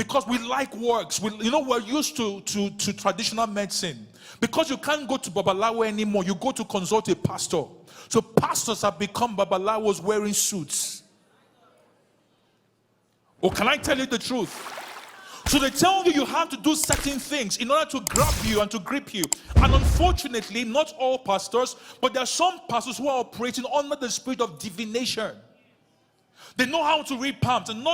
because we like works. We're used to traditional medicine. Because you can't go to Babalawo anymore, you go to consult a pastor. So pastors have become Babalawos wearing suits. Or can I tell you the truth? So they tell you have to do certain things in order to grab you and to grip you. And unfortunately, not all pastors, but there are some pastors who are operating under the spirit of divination. They know how to read palms, and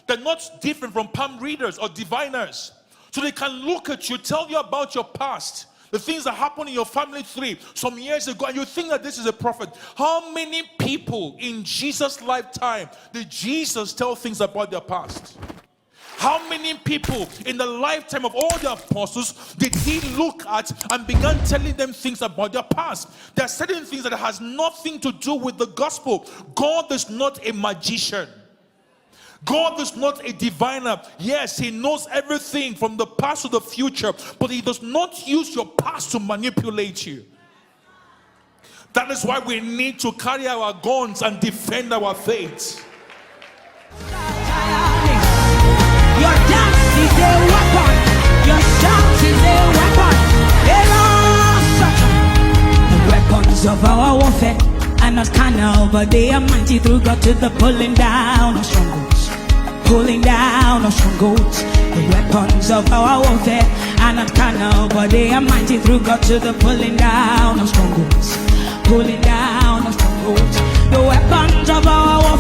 they're not different from palm readers or diviners. So they can look at you, tell you about your past, the things that happened in your family tree some years ago, and you think that this is a prophet. How many people in Jesus' lifetime did Jesus tell things about their past? How many people in the lifetime of all the apostles did he look at and began telling them things about their past? There are certain things that has nothing to do with the gospel. God is not a magician. God is not a diviner. Yes, he knows everything from the past to the future, but he does not use your past to manipulate you. That is why we need to carry our guns and defend our faith. Your dance is a weapon. Your shout is a weapon. The weapons of our warfare are not carnal, but they are mighty through God to the pulling down of strongholds. Pulling down of strongholds. The weapons of our warfare are not carnal, but they are mighty through God to the pulling down of strongholds. Pulling down of strongholds. The weapons of our warfare